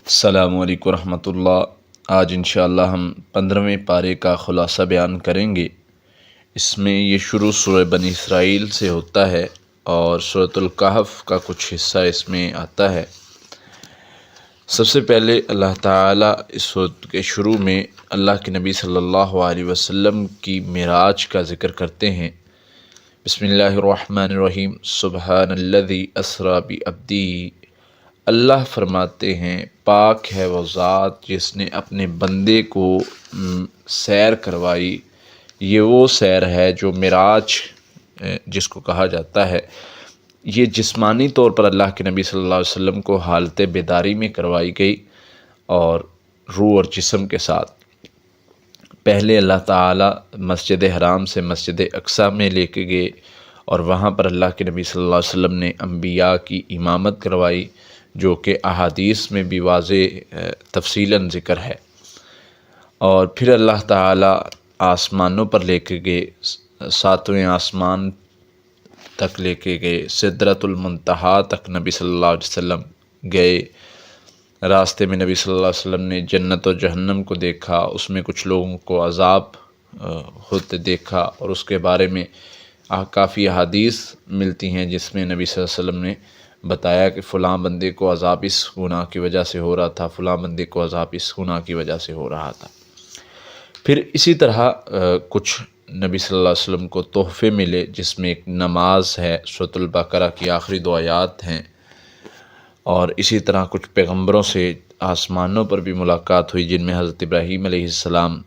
السلام علیکم ورحمۃ اللہ۔ آج انشاءاللہ ہم 15ویں پارے کا خلاصہ بیان کریں گے۔ اس میں یہ شروع سورہ بنی اسرائیل سے ہوتا ہے اور سورۃ الکہف کا کچھ حصہ اس میں آتا ہے۔ سب سے پہلے اللہ تعالیٰ اس سورۃ کے شروع میں اللہ کے نبی صلی اللہ علیہ وسلم کی معراج کا ذکر کرتے ہیں۔ بسم اللہ الرحمن الرحیم۔ سبحان الذی اسریٰ بعبدہ، اللہ فرماتے ہیں پاک ہے وہ ذات جس نے اپنے بندے کو سیر کروائی۔ یہ وہ سیر ہے جو معراج جس کو کہا جاتا ہے، یہ جسمانی طور پر اللہ کے نبی صلی اللہ علیہ وسلم کو حالت بیداری میں کروائی گئی اور روح اور جسم کے ساتھ۔ پہلے اللہ تعالیٰ مسجد حرام سے مسجد اقصیٰ میں لے کے گئے اور وہاں پر اللہ کے نبی صلی اللہ علیہ وسلم نے انبیاء کی امامت کروائی، جو کہ احادیث میں بھی واضح تفصیلاً ذکر ہے۔ اور پھر اللہ تعالیٰ آسمانوں پر لے کے گئے، ساتویں آسمان تک لے کے گئے، سدرۃ المنتہا تک نبی صلی اللہ علیہ وسلم گئے۔ راستے میں نبی صلی اللہ علیہ وسلم نے جنت و جہنم کو دیکھا، اس میں کچھ لوگوں کو عذاب ہوتے دیکھا اور اس کے بارے میں کافی احادیث ملتی ہیں جس میں نبی صلی اللہ علیہ وسلم نے بتایا کہ فلاں بندے کو عذاب اس گناہ کی وجہ سے ہو رہا تھا، فلاں بندے کو عذاب اس گناہ کی وجہ سے ہو رہا تھا۔ پھر اسی طرح کچھ نبی صلی اللہ علیہ وسلم کو تحفے ملے، جس میں ایک نماز ہے، سورۃ البقرہ کی آخری 2 آیات ہیں، اور اسی طرح کچھ پیغمبروں سے آسمانوں پر بھی ملاقات ہوئی، جن میں حضرت ابراہیم علیہ السلام،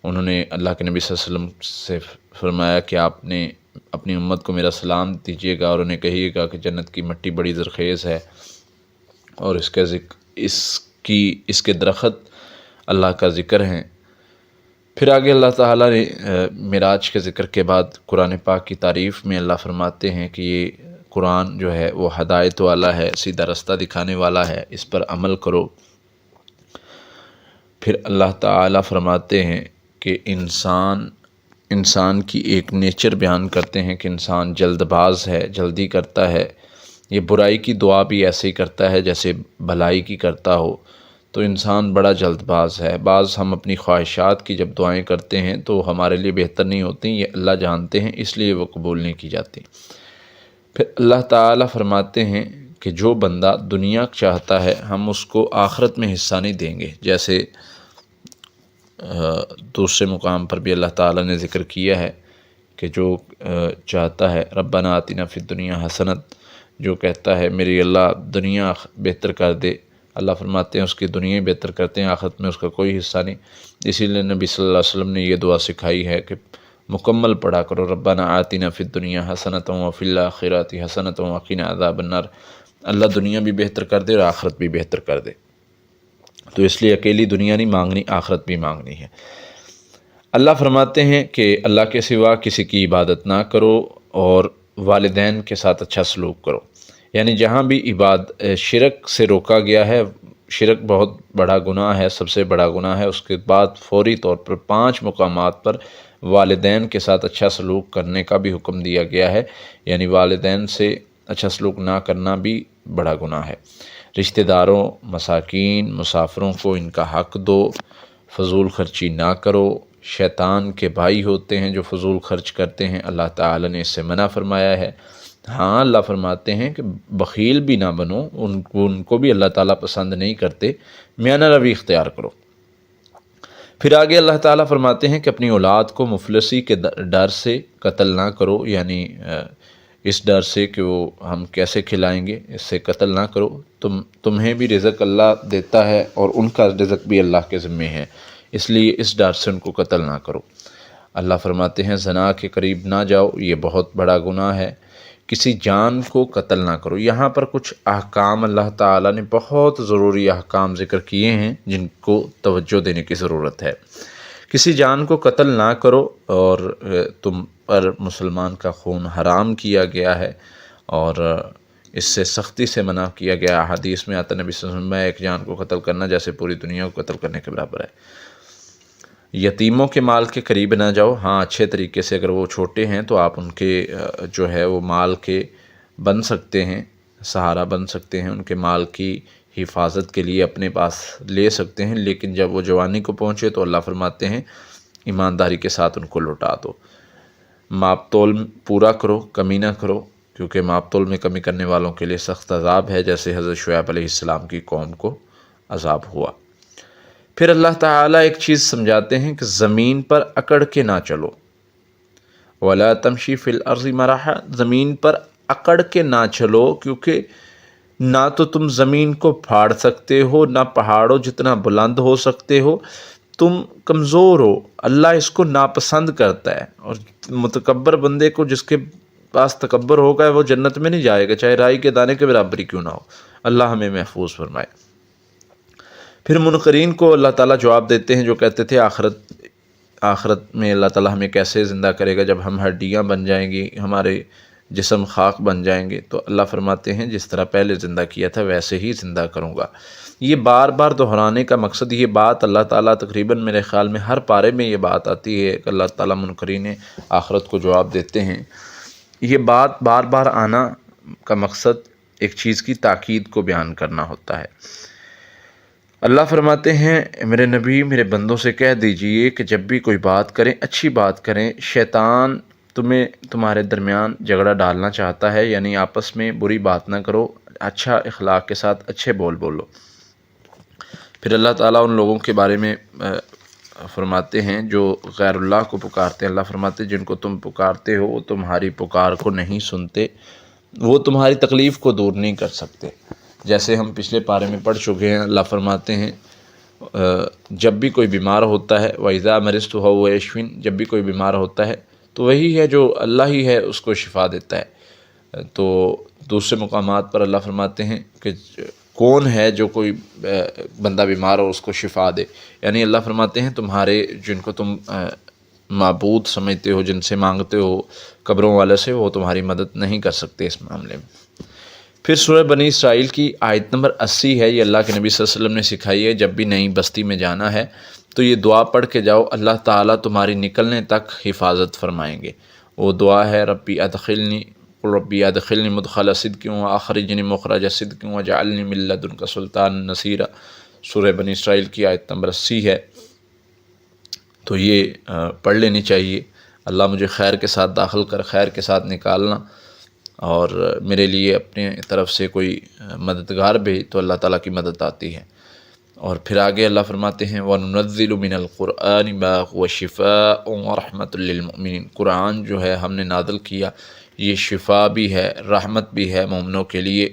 انہوں نے اللہ کے نبی صلی اللہ علیہ وسلم سے فرمایا کہ آپ نے اپنی امت کو میرا سلام دیجیے گا اور انہیں کہیے گا کہ جنت کی مٹی بڑی زرخیز ہے اور اس کے درخت اللہ کا ذکر ہیں۔ پھر آگے اللہ تعالیٰ نے معراج کے ذکر کے بعد قرآن پاک کی تعریف میں اللہ فرماتے ہیں کہ یہ قرآن جو ہے وہ ہدایت والا ہے، سیدھا رستہ دکھانے والا ہے، اس پر عمل کرو۔ پھر اللہ تعالیٰ فرماتے ہیں کہ انسان کی ایک نیچر بیان کرتے ہیں کہ انسان جلد باز ہے، جلدی کرتا ہے، یہ برائی کی دعا بھی ایسے ہی کرتا ہے جیسے بھلائی کی کرتا ہو، تو انسان بڑا جلد باز ہے۔ بعض ہم اپنی خواہشات کی جب دعائیں کرتے ہیں تو ہمارے لیے بہتر نہیں ہوتی، یہ اللہ جانتے ہیں، اس لیے وہ قبول نہیں کی جاتی۔ پھر اللہ تعالیٰ فرماتے ہیں کہ جو بندہ دنیا چاہتا ہے ہم اس کو آخرت میں حصہ نہیں دیں گے، جیسے دوسرے مقام پر بھی اللہ تعالیٰ نے ذکر کیا ہے کہ جو چاہتا ہے ربنا آتنا فی الدنیا حسنت، جو کہتا ہے میری اللہ دنیا بہتر کر دے، اللہ فرماتے ہیں اس کی دنیا بہتر کرتے ہیں، آخرت میں اس کا کوئی حصہ نہیں۔ اسی لیے نبی صلی اللہ علیہ وسلم نے یہ دعا سکھائی ہے کہ مکمل پڑھا کرو، ربنا آتنا فی الدنیا حسنۃ وفی الآخرۃ حسنۃ وقنا عذاب النار، اللہ دنیا بھی بہتر کر دے اور آخرت بھی بہتر کر دے۔ تو اس لیے اکیلی دنیا نہیں مانگنی، آخرت بھی مانگنی ہے۔ اللہ فرماتے ہیں کہ اللہ کے سوا کسی کی عبادت نہ کرو اور والدین کے ساتھ اچھا سلوک کرو، یعنی جہاں بھی شرک سے روکا گیا ہے، شرک بہت بڑا گناہ ہے، سب سے بڑا گناہ ہے، اس کے بعد فوری طور پر 5 مقامات پر والدین کے ساتھ اچھا سلوک کرنے کا بھی حکم دیا گیا ہے، یعنی والدین سے اچھا سلوک نہ کرنا بھی بڑا گناہ ہے۔ رشتہ داروں، مساکین، مسافروں کو ان کا حق دو، فضول خرچی نہ کرو۔ شیطان کے بھائی ہوتے ہیں جو فضول خرچ کرتے ہیں، اللہ تعالیٰ نے اس سے منع فرمایا ہے۔ ہاں اللہ فرماتے ہیں کہ بخیل بھی نہ بنو، ان کو بھی اللہ تعالیٰ پسند نہیں کرتے، میانہ روی اختیار کرو۔ پھر آگے اللہ تعالیٰ فرماتے ہیں کہ اپنی اولاد کو مفلسی کے ڈر سے قتل نہ کرو، یعنی اس ڈر سے کہ وہ ہم کیسے کھلائیں گے، اس سے قتل نہ کرو۔ تمہیں بھی رزق اللہ دیتا ہے اور ان کا رزق بھی اللہ کے ذمے ہے، اس لیے اس ڈر سے ان کو قتل نہ کرو۔ اللہ فرماتے ہیں زنا کے قریب نہ جاؤ، یہ بہت بڑا گناہ ہے۔ کسی جان کو قتل نہ کرو۔ یہاں پر کچھ احکام اللہ تعالیٰ نے بہت ضروری احکام ذکر کیے ہیں جن کو توجہ دینے کی ضرورت ہے۔ کسی جان کو قتل نہ کرو، اور تم پر مسلمان کا خون حرام کیا گیا ہے اور اس سے سختی سے منع کیا گیا۔ حدیث میں آتا نبی صلی اللہ علیہ وسلم ایک جان کو قتل کرنا جیسے پوری دنیا کو قتل کرنے کے برابر ہے۔ یتیموں کے مال کے قریب نہ جاؤ، ہاں اچھے طریقے سے، اگر وہ چھوٹے ہیں تو آپ ان کے جو ہے وہ مال کے بن سکتے ہیں، سہارا بن سکتے ہیں ان کے مال کی، حفاظت کے لیے اپنے پاس لے سکتے ہیں، لیکن جب وہ جوانی کو پہنچے تو اللہ فرماتے ہیں ایمانداری کے ساتھ ان کو لوٹا دو، ماپ تول پورا کرو، کمی نہ کرو، کیونکہ ماپ تول میں کمی کرنے والوں کے لیے سخت عذاب ہے، جیسے حضرت شعیب علیہ السلام کی قوم کو عذاب ہوا۔ پھر اللہ تعالیٰ ایک چیز سمجھاتے ہیں کہ زمین پر اکڑ کے نہ چلو، وَلَا تَمْشِي فِي الْأَرْضِ مَرَحًا، زمین پر اکڑ کے نہ چلو، کیونکہ نہ تو تم زمین کو پھاڑ سکتے ہو، نہ پہاڑوں جتنا بلند ہو سکتے ہو، تم کمزور ہو، اللہ اس کو ناپسند کرتا ہے، اور متکبر بندے کو، جس کے پاس تکبر ہوگا، وہ جنت میں نہیں جائے گا، چاہے رائی کے دانے کے برابر ہی کیوں نہ ہو۔ اللہ ہمیں محفوظ فرمائے۔ پھر منکرین کو اللہ تعالیٰ جواب دیتے ہیں جو کہتے تھے آخرت میں اللہ تعالیٰ ہمیں کیسے زندہ کرے گا جب ہم ہڈیاں بن جائیں گی، ہمارے جسم خاک بن جائیں گے؟ تو اللہ فرماتے ہیں جس طرح پہلے زندہ کیا تھا ویسے ہی زندہ کروں گا۔ یہ بار بار دہرانے کا مقصد، یہ بات اللہ تعالیٰ تقریباً میرے خیال میں ہر پارے میں یہ بات آتی ہے کہ اللہ تعالیٰ منکرین آخرت کو جواب دیتے ہیں۔ یہ بات بار بار آنا کا مقصد ایک چیز کی تاکید کو بیان کرنا ہوتا ہے۔ اللہ فرماتے ہیں میرے نبی میرے بندوں سے کہہ دیجئے کہ جب بھی کوئی بات کریں اچھی بات کریں، شیطان تمہارے درمیان جھگڑا ڈالنا چاہتا ہے، یعنی آپس میں بری بات نہ کرو، اچھا اخلاق کے ساتھ اچھے بولو۔ پھر اللہ تعالیٰ ان لوگوں کے بارے میں فرماتے ہیں جو غیر اللہ کو پکارتے ہیں، اللہ فرماتے ہیں جن کو تم پکارتے ہو وہ تمہاری پکار کو نہیں سنتے، وہ تمہاری تکلیف کو دور نہیں کر سکتے۔ جیسے ہم پچھلے پارے میں پڑھ چکے ہیں، اللہ فرماتے ہیں جب بھی کوئی بیمار ہوتا ہے، وَإِذَا مَرِضْتُ فَهُوَ يَشْفِينِ، جب بھی کوئی بیمار ہوتا ہے تو وہی ہے جو اللہ ہی ہے اس کو شفا دیتا ہے۔ تو دوسرے مقامات پر اللہ فرماتے ہیں کہ کون ہے جو کوئی بندہ بیمار ہو اس کو شفا دے، یعنی اللہ فرماتے ہیں تمہارے جن کو تم معبود سمجھتے ہو، جن سے مانگتے ہو قبروں والے سے، وہ تمہاری مدد نہیں کر سکتے اس معاملے میں۔ پھر سورہ بنی اسرائیل کی آیت نمبر 80 ہے، یہ اللہ کے نبی صلی اللہ علیہ وسلم نے سکھائی ہے۔ جب بھی نئی بستی میں جانا ہے تو یہ دعا پڑھ کے جاؤ، اللہ تعالیٰ تمہاری نکلنے تک حفاظت فرمائیں گے۔ وہ دعا ہے ربی ادخلنی مدخل صدق واخرجنی مخرج صدق واجعلنی من لدنک سلطانا نصیرا، سورہ بنی اسرائیل کی آیت نمبر 80 ہے۔ تو یہ پڑھ لینی چاہیے، اللہ مجھے خیر کے ساتھ داخل کر، خیر کے ساتھ نکالنا، اور میرے لیے اپنے طرف سے کوئی مددگار بھیج تو اللہ تعالیٰ کی مدد آتی ہے۔ اور پھر آگے اللہ فرماتے ہیں وَنُنَزِّلُ مِنَ الْقُرْآنِ مَا هُوَ شِفَاءٌ وَرَحْمَةٌ لِّلْمُؤْمِنِينَ، قرآن جو ہے ہم نے نازل کیا، یہ شفا بھی ہے، رحمت بھی ہے مومنوں کے لیے۔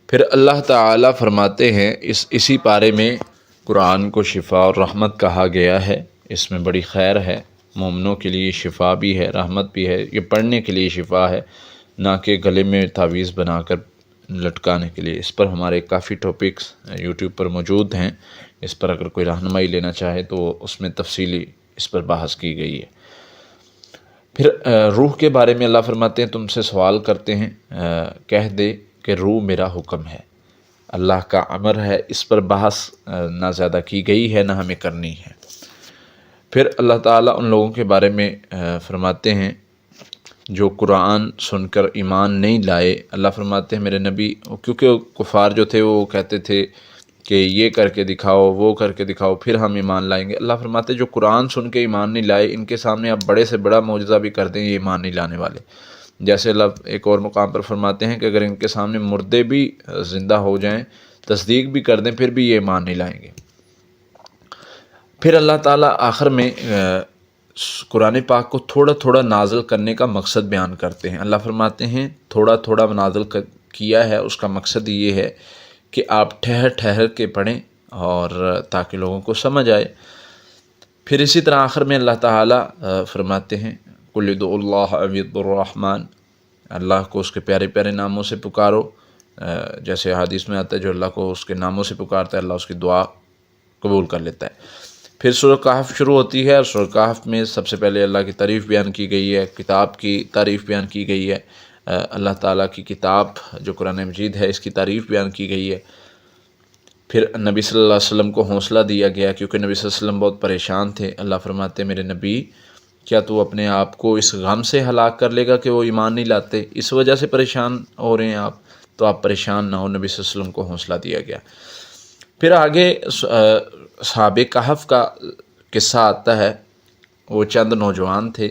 پھر اللہ تعالیٰ فرماتے ہیں اسی پارے میں قرآن کو شفا اور رحمت کہا گیا ہے، اس میں بڑی خیر ہے، مومنوں کے لیے شفا بھی ہے، رحمت بھی ہے، یہ پڑھنے کے لیے شفا ہے، نہ کہ گلے میں تعویذ بنا کر لٹکانے کے لیے۔ اس پر ہمارے کافی ٹاپکس یوٹیوب پر موجود ہیں، اس پر اگر کوئی رہنمائی لینا چاہے تو اس میں تفصیلی اس پر بحث کی گئی ہے۔ پھر روح کے بارے میں اللہ فرماتے ہیں تم سے سوال کرتے ہیں، کہہ دے کہ روح میرا حکم ہے، اللہ کا امر ہے، اس پر بحث نہ زیادہ کی گئی ہے نہ ہمیں کرنی ہے۔ پھر اللہ تعالیٰ ان لوگوں کے بارے میں فرماتے ہیں جو قرآن سن کر ایمان نہیں لائے، اللہ فرماتے ہیں میرے نبی، کیونکہ کفار جو تھے وہ کہتے تھے کہ یہ کر کے دکھاؤ، وہ کر کے دکھاؤ پھر ہم ایمان لائیں گے۔ اللہ فرماتے ہیں جو قرآن سن کے ایمان نہیں لائے، ان کے سامنے آپ بڑے سے بڑا معجزہ بھی کر دیں یہ ایمان نہیں لانے والے۔ جیسے اللہ ایک اور مقام پر فرماتے ہیں کہ اگر ان کے سامنے مردے بھی زندہ ہو جائیں، تصدیق بھی کر دیں، پھر بھی یہ ایمان نہیں لائیں گے۔ پھر اللہ تعالیٰ آخر میں قرآن پاک کو تھوڑا تھوڑا نازل کرنے کا مقصد بیان کرتے ہیں۔ اللہ فرماتے ہیں تھوڑا تھوڑا نازل کیا ہے، اس کا مقصد یہ ہے کہ آپ ٹھہر ٹھہر کے پڑھیں اور تاکہ لوگوں کو سمجھ آئے۔ پھر اسی طرح آخر میں اللہ تعالیٰ فرماتے ہیں قُلِ ادْعُوا اللَّهَ أَوِ ادْعُوا الرَّحْمَنَ، اللہ کو اس کے پیارے پیارے ناموں سے پکارو، جیسے حدیث میں آتا ہے جو اللہ کو اس کے ناموں سے پکارتا ہے اللہ اس کی دعا قبول کر لیتا ہے۔ پھر سورہ کہف شروع ہوتی ہے، اور سورہ کہف میں سب سے پہلے اللہ کی تعریف بیان کی گئی ہے، کتاب کی تعریف بیان کی گئی ہے، اللہ تعالیٰ کی کتاب جو قرآن مجید ہے اس کی تعریف بیان کی گئی ہے۔ پھر نبی صلی اللہ علیہ وسلم کو حوصلہ دیا گیا کیونکہ نبی صلی اللہ علیہ وسلم بہت پریشان تھے۔ اللہ فرماتے میرے نبی کیا تو اپنے آپ کو اس غم سے ہلاک کر لے گا کہ وہ ایمان نہیں لاتے، اس وجہ سے پریشان ہو رہے ہیں آپ؟ تو آپ پریشان نہ ہو، نبی صلی اللہ علیہ وسلم کو حوصلہ دیا گیا۔ پھر آگے اصحاب کہف کا قصہ آتا ہے۔ وہ چند نوجوان تھے،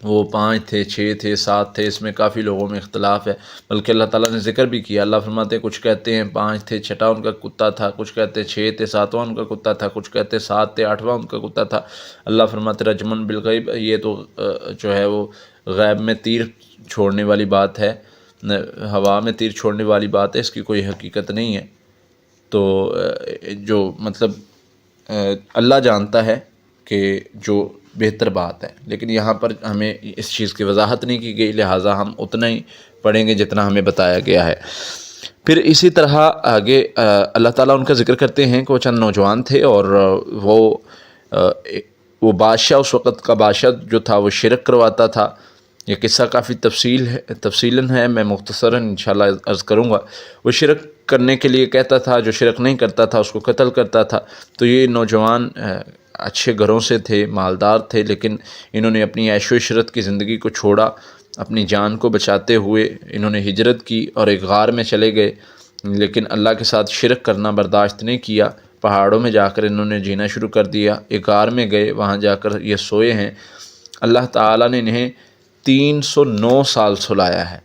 وہ 5 تھے، 6 تھے، 7 تھے، اس میں کافی لوگوں میں اختلاف ہے، بلکہ اللہ تعالیٰ نے ذکر بھی کیا۔ اللہ فرماتے ہیں کچھ کہتے ہیں 5 تھے، 6واں ان کا کتا تھا، کچھ کہتے ہیں 6 تھے، 7واں ان کا کتا تھا، کچھ کہتے ہیں 7 تھے، 8واں ان کا کتا تھا۔ اللہ فرماتے رجمن بالغیب، یہ تو جو ہے وہ غیب میں تیر چھوڑنے والی بات ہے، ہوا میں تیر چھوڑنے والی بات ہے، اس کی کوئی حقیقت نہیں ہے۔ تو جو مطلب اللہ جانتا ہے کہ جو بہتر بات ہے، لیکن یہاں پر ہمیں اس چیز کی وضاحت نہیں کی گئی، لہٰذا ہم اتنا ہی پڑھیں گے جتنا ہمیں بتایا گیا ہے۔ پھر اسی طرح آگے اللہ تعالیٰ ان کا ذکر کرتے ہیں کہ وہ چند نوجوان تھے، اور وہ بادشاہ، اس وقت کا بادشاہ جو تھا وہ شرک کرواتا تھا۔ یہ قصہ کافی تفصیلاً ہے، میں مختصراً انشاءاللہ عرض کروں گا۔ وہ شرک کرنے کے لیے کہتا تھا، جو شرک نہیں کرتا تھا اس کو قتل کرتا تھا۔ تو یہ نوجوان اچھے گھروں سے تھے، مالدار تھے، لیکن انہوں نے اپنی عیش و عشرت کی زندگی کو چھوڑا، اپنی جان کو بچاتے ہوئے انہوں نے ہجرت کی اور ایک غار میں چلے گئے، لیکن اللہ کے ساتھ شرک کرنا برداشت نہیں کیا۔ پہاڑوں میں جا کر انہوں نے جینا شروع کر دیا، ایک غار میں گئے، وہاں جا کر یہ سوئے ہیں۔ اللہ تعالیٰ نے انہیں 309 سال سلایا ہے۔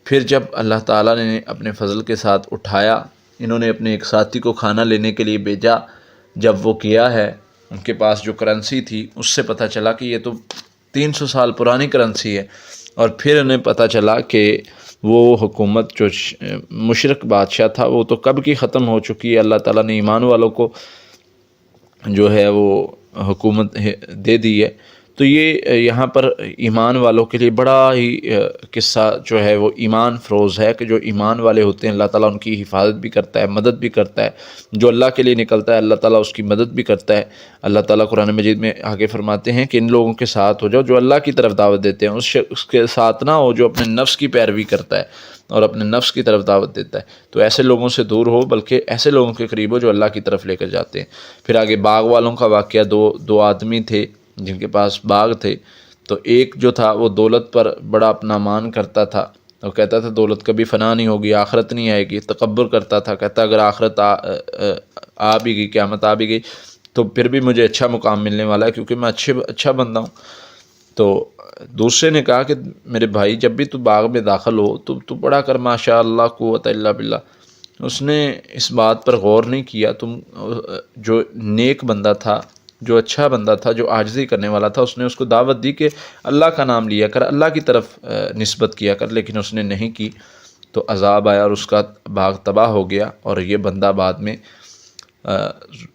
پھر جب اللہ تعالیٰ نے اپنے فضل کے ساتھ اٹھایا، انہوں نے اپنے ایک ساتھی کو کھانا لینے کے لیے بھیجا، جب وہ کیا ہے ان کے پاس جو کرنسی تھی اس سے پتہ چلا کہ یہ تو 300 سال پرانی کرنسی ہے، اور پھر انہیں پتہ چلا کہ وہ حکومت جو مشرک بادشاہ تھا وہ تو کب کی ختم ہو چکی ہے، اللہ تعالیٰ نے ایمان والوں کو جو ہے وہ حکومت دے دی ہے۔ تو یہ یہاں پر ایمان والوں کے لیے بڑا ہی قصہ جو ہے وہ ایمان فروز ہے، کہ جو ایمان والے ہوتے ہیں اللہ تعالیٰ ان کی حفاظت بھی کرتا ہے، مدد بھی کرتا ہے۔ جو اللہ کے لیے نکلتا ہے اللہ تعالیٰ اس کی مدد بھی کرتا ہے۔ اللہ تعالیٰ قرآن مجید میں آگے فرماتے ہیں کہ ان لوگوں کے ساتھ ہو جاؤ جو اللہ کی طرف دعوت دیتے ہیں، اس کے ساتھ نہ ہو جو اپنے نفس کی پیروی کرتا ہے اور اپنے نفس کی طرف دعوت دیتا ہے۔ تو ایسے لوگوں سے دور ہو، بلکہ ایسے لوگوں کے قریب ہو جو اللہ کی طرف لے کر جاتے ہیں۔ پھر آگے باغ والوں کا واقعہ، دو آدمی تھے جن کے پاس باغ تھے۔ تو ایک جو تھا وہ دولت پر بڑا اپنا مان کرتا تھا، وہ کہتا تھا دولت کبھی فنا نہیں ہوگی، آخرت نہیں آئے گی، تکبر کرتا تھا، کہتا اگر آخرت آ بھی گئی، قیامت آ بھی گئی تو پھر بھی مجھے اچھا مقام ملنے والا ہے، کیونکہ میں اچھا بندہ ہوں۔ تو دوسرے نے کہا کہ میرے بھائی جب بھی تو باغ میں داخل ہو تو پڑھا کر ماشاء اللہ قوت الا باللہ۔ اس نے اس بات پر غور نہیں کیا۔ تم جو نیک بندہ تھا، جو اچھا بندہ تھا، جو عاجزی کرنے والا تھا، اس نے اس کو دعوت دی کہ اللہ کا نام لیا کر، اللہ کی طرف نسبت کیا کر، لیکن اس نے نہیں کی۔ تو عذاب آیا اور اس کا باغ تباہ ہو گیا، اور یہ بندہ بعد میں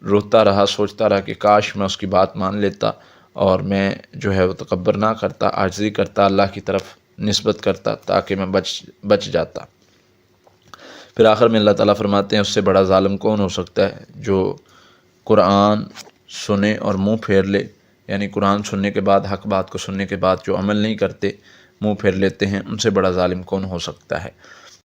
روتا رہا، سوچتا رہا کہ کاش میں اس کی بات مان لیتا اور میں جو ہے وہ تکبر نہ کرتا، عاجزی کرتا، اللہ کی طرف نسبت کرتا تاکہ میں بچ جاتا۔ پھر آخر میں اللہ تعالیٰ فرماتے ہیں اس سے بڑا ظالم کون ہو سکتا ہے؟ جو قرآن سنے اور منہ پھیر لے، یعنی قرآن سننے کے بعد، حق بات کو سننے کے بعد جو عمل نہیں کرتے، منہ پھیر لیتے ہیں، ان سے بڑا ظالم کون ہو سکتا ہے؟